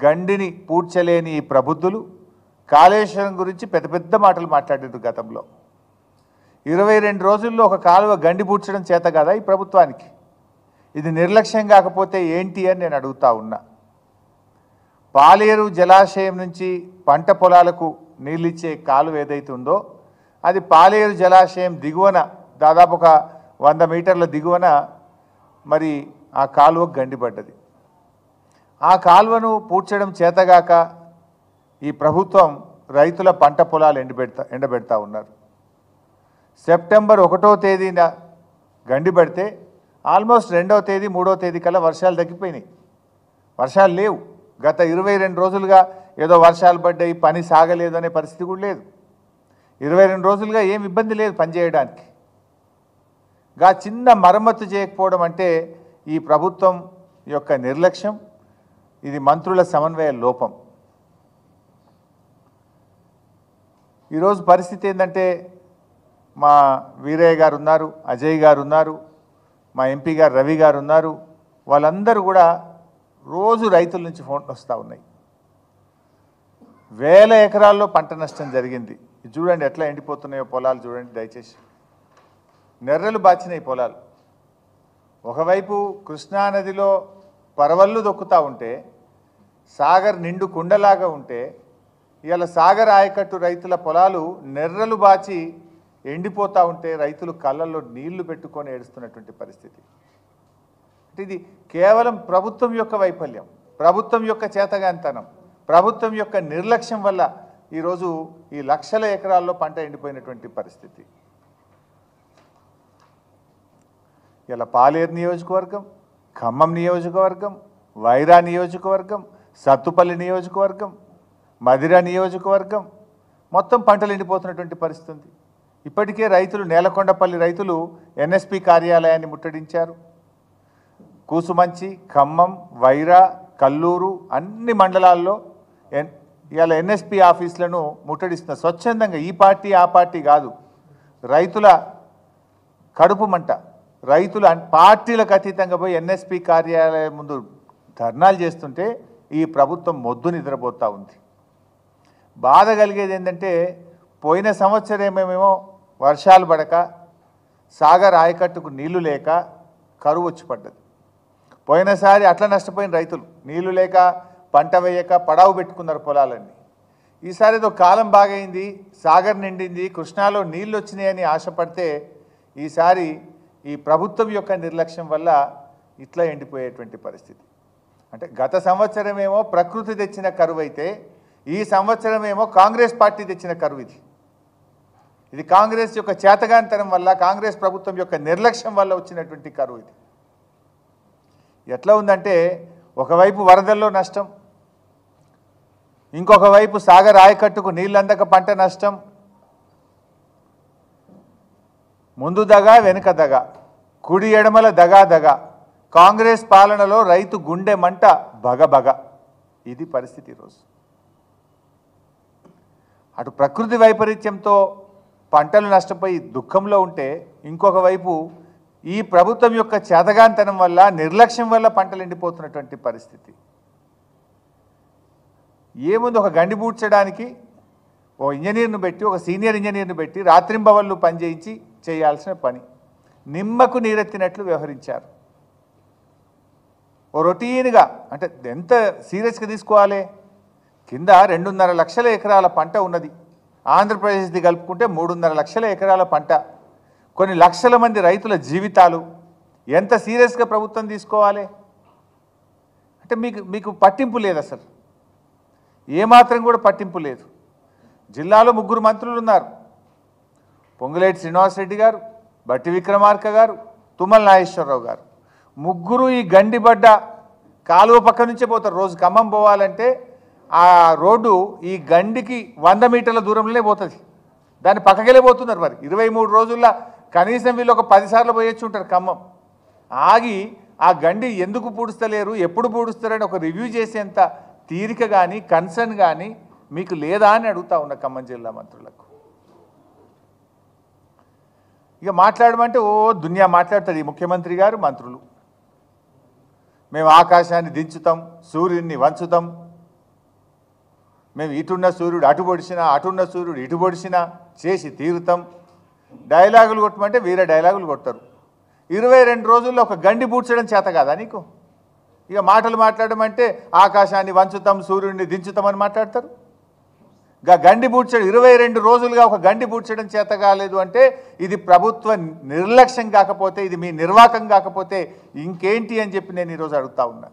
గండిని పూడ్చలేని ఈ ప్రబుద్ధులు కాళేశ్వరం గురించి పెద్ద పెద్ద మాటలు మాట్లాడారు గతంలో. 22 రోజుల్లో ఒక కాలువ గండి పూడ్చడం చేత కదా ఈ ప్రభుత్వానికి? ఇది నిర్లక్ష్యం కాకపోతే ఏంటి అని నేను అడుగుతా ఉన్నా. పాలేరు జలాశయం నుంచి పంట పొలాలకు నీళ్ళిచ్చే కాలువ ఏదైతే ఉందో అది పాలేరు జలాశయం దిగువన దాదాపు ఒక 100 మీటర్ల దిగువన మరి ఆ కాలువ గండిపడ్డది. ఆ కాలువను పూడ్చడం చేతగాక ఈ ప్రభుత్వం రైతుల పంట పొలాలు ఎండబెడతా ఉన్నారు. సెప్టెంబర్ 1వ తేదీన గండిపడితే ఆల్మోస్ట్ 2వ తేదీ 3వ తేదీ కల్లా వర్షాలు తగ్గిపోయినాయి. వర్షాలు లేవు. గత 22 రోజులుగా ఏదో వర్షాలు పడ్డాయి, పని సాగలేదు అనే పరిస్థితి కూడా లేదు. 22 రోజులుగా ఏం ఇబ్బంది లేదు పనిచేయడానికి. చిన్న మరమ్మతు చేయకపోవడం అంటే ఈ ప్రభుత్వం యొక్క నిర్లక్ష్యం, ఇది మంత్రుల సమన్వయ లోపం. ఈరోజు పరిస్థితి ఏంటంటే మా వీరయ్య గారు ఉన్నారు, అజయ్ గారు ఉన్నారు, మా ఎంపీ గారు రవి గారు ఉన్నారు. వాళ్ళందరూ కూడా రోజు రైతుల నుంచి ఫోన్లు వస్తూ ఉన్నాయి. వేల ఎకరాల్లో పంట నష్టం జరిగింది. ఇది చూడండి ఎట్లా ఎండిపోతున్నాయో పొలాలు చూడండి దయచేసి. నెర్రలు బాచినాయి పొలాలు. ఒకవైపు కృష్ణానదిలో పరవళ్ళు దొక్కుతూ ఉంటే, సాగర్ నిండు కుండలాగా ఉంటే, ఇవాళ సాగర్ ఆయకట్టు రైతుల పొలాలు నెర్రలు బాచి ఎండిపోతూ ఉంటే రైతులు కళ్ళల్లో నీళ్లు పెట్టుకొని ఏడుస్తున్నటువంటి పరిస్థితి. అంటే ఇది కేవలం ప్రభుత్వం యొక్క వైఫల్యం, ప్రభుత్వం యొక్క చేతగాంతనం, ప్రభుత్వం యొక్క నిర్లక్ష్యం వల్ల ఈరోజు ఈ లక్షల ఎకరాల్లో పంట ఎండిపోయినటువంటి పరిస్థితి. ఇలా పాలేరు నియోజకవర్గం, ఖమ్మం నియోజకవర్గం, వైరా నియోజకవర్గం, సత్తుపల్లి నియోజకవర్గం, మదిర నియోజకవర్గం మొత్తం పంటలు ఎండిపోతున్నటువంటి పరిస్థితి ఉంది. ఇప్పటికే రైతులు నేలకొండపల్లి రైతులు ఎన్ఎస్పి కార్యాలయాన్ని ముట్టడించారు. కూసుమంచి, ఖమ్మం, వైరా, కల్లూరు అన్ని మండలాల్లో ఇవాళ ఎన్ఎస్పి ఆఫీసులను ముట్టడిస్తున్న స్వచ్ఛందంగా. ఈ పార్టీ ఆ పార్టీ కాదు, రైతుల కడుపు మంట. రైతులు పార్టీలకు అతీతంగా పోయి ఎన్ఎస్పి కార్యాలయం ముందు ధర్నాలు చేస్తుంటే ఈ ప్రభుత్వం మొద్దు నిద్రపోతూ ఉంది. బాధ కలిగేది ఏంటంటే పోయిన సంవత్సరమేమో వర్షాలు పడక సాగర్ ఆయకట్టుకు నీళ్లు లేక కరువు వచ్చి పడ్డది. పోయినసారి అట్లా నష్టపోయిన రైతులు నీళ్లు లేక పంట వేయక పడావు పెట్టుకున్నారు పొలాలన్నీ. ఈసారి ఏదో కాలం బాగైంది, సాగర్ నిండింది, కృష్ణాలో నీళ్ళు వచ్చినాయని ఆశపడితే ఈసారి ఈ ప్రభుత్వం యొక్క నిర్లక్ష్యం వల్ల ఇట్లా ఎండిపోయేటువంటి పరిస్థితి. అంటే గత సంవత్సరమేమో ప్రకృతి తెచ్చిన కరువు అయితే ఈ సంవత్సరమేమో కాంగ్రెస్ పార్టీ తెచ్చిన కరువు. ఇది కాంగ్రెస్ యొక్క చేతగానితనం వల్ల, కాంగ్రెస్ ప్రభుత్వం యొక్క నిర్లక్ష్యం వల్ల వచ్చినటువంటి కరువు. ఇది ఎట్లా ఉందంటే ఒకవైపు వరదల్లో నష్టం, ఇంకొక వైపు సాగర్ ఆయకట్టుకు నీళ్ళందక పంట నష్టం, ముందు దగా వెనుక దగా, కుడి ఎడమల దగా దగా, కాంగ్రెస్ పాలనలో రైతు గుండె మంట బగబగ. ఇది పరిస్థితి ఈరోజు. అటు ప్రకృతి వైపరీత్యంతో పంటలు నష్టపోయి దుఃఖంలో ఉంటే, ఇంకొక వైపు ఈ ప్రభుత్వం యొక్క చేతగాంతనం వల్ల, నిర్లక్ష్యం వల్ల పంటలు ఎండిపోతున్నటువంటి పరిస్థితి. ఏముంది, ఒక గండి పూడ్చడానికి ఓ ఇంజనీర్ను పెట్టి, ఒక సీనియర్ ఇంజనీర్ను పెట్టి రాత్రింబవళ్ళు పనిచేయించి చేయాల్సిన పని. నిమ్మకు నీరెత్తినట్లు వ్యవహరించారు. ఓ రొటీన్గా, అంటే ఎంత సీరియస్గా తీసుకోవాలి? కింద 2.5 లక్షల ఎకరాల పంట ఉన్నది. ఆంధ్రప్రదేశ్ది కలుపుకుంటే 3.5 లక్షల ఎకరాల పంట, కొన్ని లక్షల మంది రైతుల జీవితాలు. ఎంత సీరియస్గా ప్రభుత్వం తీసుకోవాలి? అంటే మీకు పట్టింపు లేదు, అసలు ఏమాత్రం కూడా పట్టింపు లేదు. జిల్లాలో 3 మంత్రులు ఉన్నారు, పొంగులేటి శ్రీనివాసరెడ్డి గారు, బట్టి విక్రమార్క గారు, తుమ్మల నాగేశ్వరరావు గారు. 3 ఈ గండిబడ్డ కాలువ పక్క నుంచే పోతారు. రోజు ఖమ్మం పోవాలంటే ఆ రోడ్డు ఈ గండికి 100 మీటర్ల దూరంలోనే పోతుంది. దాన్ని పక్కకెళ్ళి పోతున్నారు. మరి 23 రోజుల్లో కనీసం వీళ్ళు ఒక 10 సార్లు పోయొచ్చు ఉంటారు ఖమ్మం. ఆగి ఆ గండి ఎందుకు పూడుస్తలేరు, ఎప్పుడు పూడుస్తారని ఒక రివ్యూ చేసేంత తీరిక కానీ కన్సర్న్ కానీ మీకు లేదా అని అడుగుతా ఉన్న ఖమ్మం జిల్లా మంత్రులకు. ఇక మాట్లాడమంటే ఓ దునియా మాట్లాడతారు ఈ ముఖ్యమంత్రి గారు, మంత్రులు. మేము ఆకాశాన్ని దించుతాం, సూర్యుడిని వంచుతాం, మేము ఇటున్న సూర్యుడు అటు పొడిచినా అటున్న సూర్యుడు ఇటు పొడిచినా చేసి తీరుతాం. డైలాగులు కొట్టమంటే వీరే డైలాగులు కొడతారు. 22 రోజుల్లో ఒక గండి పూడ్చడం చేత కాదా నీకు? ఇక మాటలు మాట్లాడడం అంటే ఆకాశాన్ని వంచుతాం సూర్యుడిని దించుతామని మాట్లాడతారు. గండి పూడ్చడం 22 రోజులుగా ఒక గండి పూడ్చడం చేత కాలేదు అంటే ఇది ప్రభుత్వ నిర్లక్ష్యం కాకపోతే, ఇది మీ నిర్వాకం కాకపోతే ఇంకేంటి అని చెప్పి నేను ఈరోజు అడుగుతా ఉన్నా.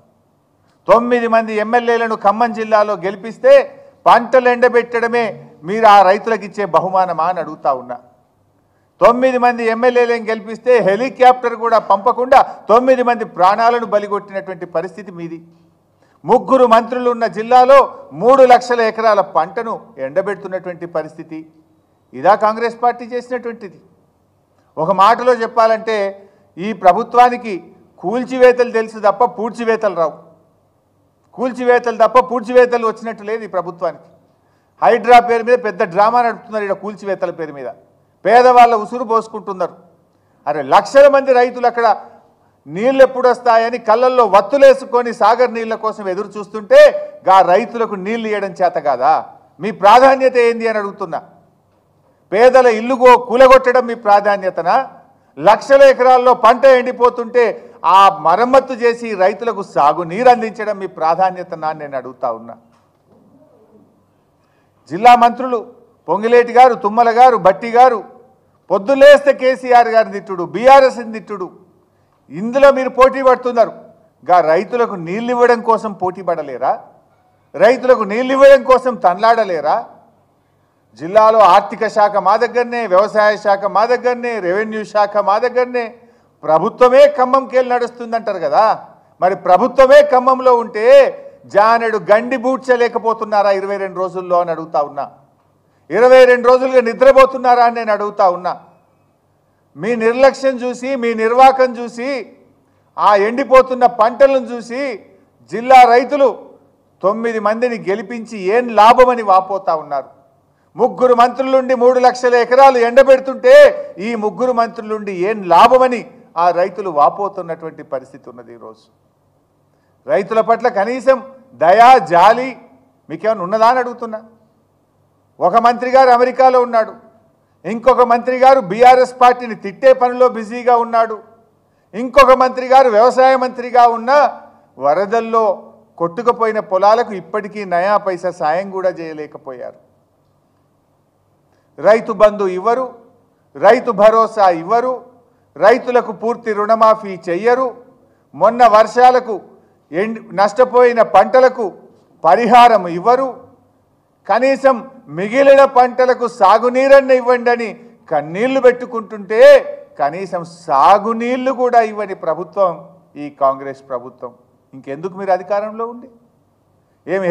9 మంది ఎమ్మెల్యేలను ఖమ్మం జిల్లాలో గెలిపిస్తే పంటలు ఎండబెట్టడమే మీరు ఆ రైతులకు ఇచ్చే బహుమానమా అని అడుగుతా ఉన్నా. 9 మంది ఎమ్మెల్యేలను గెలిపిస్తే హెలికాప్టర్ కూడా పంపకుండా 9 మంది ప్రాణాలను బలిగొట్టినటువంటి పరిస్థితి మీది. 3 మంత్రులు ఉన్న జిల్లాలో 3 లక్షల ఎకరాల పంటను ఎండబెడుతున్నటువంటి పరిస్థితి. ఇదా కాంగ్రెస్ పార్టీ చేసినటువంటిది? ఒక మాటలో చెప్పాలంటే ఈ ప్రభుత్వానికి కూల్చివేతలు తెలుసు తప్ప పూడ్చివేతలు రావు. కూల్చివేతలు తప్ప పూడ్చివేతలు వచ్చినట్టు లేదు ఈ ప్రభుత్వానికి. హైడ్రా పేరు మీద పెద్ద డ్రామా నడుపుతున్నారు. ఇక్కడ కూల్చివేతల పేరు మీద పేదవాళ్ళ ఉసురు పోసుకుంటున్నారు. అరే లక్షల మంది రైతులు అక్కడ నీళ్ళు ఎప్పుడు వస్తాయని కళ్ళల్లో వత్తులేసుకొని సాగర్ నీళ్ళ కోసం ఎదురు చూస్తుంటే గా రైతులకు నీళ్ళు ఇవ్వడం చేత కాదా? మీ ప్రాధాన్యత ఏంది అని అడుగుతున్నా. పేదల ఇల్లు కూలగొట్టడం మీ ప్రాధాన్యతనా? లక్షల ఎకరాల్లో పంట ఎండిపోతుంటే ఆ మరమ్మత్తు చేసి రైతులకు సాగు నీరు అందించడం మీ ప్రాధాన్యతనా నేను అడుగుతా ఉన్నా. జిల్లా మంత్రులు పొంగిలేటి గారు, తుమ్మల గారు, బట్టి గారు పొద్దులేస్తే కేసీఆర్ గారిని తిట్టుడు, బీఆర్ఎస్ని తిట్టుడు. ఇందులో మీరు పోటీ పడుతున్నారు. రైతులకు నీళ్ళు ఇవ్వడం కోసం పోటీ పడలేరా? రైతులకు నీళ్ళు ఇవ్వడం కోసం తన్లాడలేరా? జిల్లాలో ఆర్థిక శాఖ మా దగ్గరనే, వ్యవసాయ శాఖ మా దగ్గరనే, రెవెన్యూ శాఖ మా దగ్గరనే. ప్రభుత్వమే ఖమ్మంకి వెళ్ళి నడుస్తుందంటారు కదా. మరి ప్రభుత్వమే ఖమ్మంలో ఉంటే జానెడు గండి బూడ్చలేకపోతున్నారా 22 రోజుల్లో అని అడుగుతా ఉన్నా. 22 రోజులుగా నిద్రపోతున్నారా అని నేను అడుగుతా ఉన్నా. మీ నిర్లక్ష్యం చూసి, మీ నిర్వాకం చూసి, ఆ ఎండిపోతున్న పంటలను చూసి జిల్లా రైతులు 9 మందిని గెలిపించి ఏం లాభమని వాపోతా ఉన్నారు. 3 మంత్రులుండి 3 లక్షల ఎకరాలు ఎండబెడుతుంటే ఈ 3 మంత్రులుండి ఏం లాభమని ఆ రైతులు వాపోతున్నటువంటి పరిస్థితి ఉన్నది. ఈరోజు రైతుల పట్ల కనీసం దయా జాలి మీకేమైనా ఉన్నదా అని అడుగుతున్నా. ఒక మంత్రి గారు అమెరికాలో ఉన్నాడు, ఇంకొక మంత్రి గారు బీఆర్ఎస్ పార్టీని తిట్టే పనిలో బిజీగా ఉన్నాడు, ఇంకొక మంత్రి గారు వ్యవసాయ మంత్రిగా ఉన్న వరదల్లో కొట్టుకుపోయిన పొలాలకు ఇప్పటికీ నయా పైసా సాయం కూడా చేయలేకపోయారు. రైతు బంధు ఇవ్వరు, రైతు భరోసా ఇవ్వరు, రైతులకు పూర్తి రుణమాఫీ చెయ్యరు, మొన్న వర్షాలకు నష్టపోయిన పంటలకు పరిహారం ఇవ్వరు, కనీసం మిగిలిన పంటలకు సాగునీరన్న ఇవ్వండి అని కన్నీళ్లు పెట్టుకుంటుంటే కనీసం సాగునీళ్లు కూడా ఇవ్వని ప్రభుత్వం ఈ కాంగ్రెస్ ప్రభుత్వం. ఇంకెందుకు మీరు అధికారంలో ఉండి ఏమి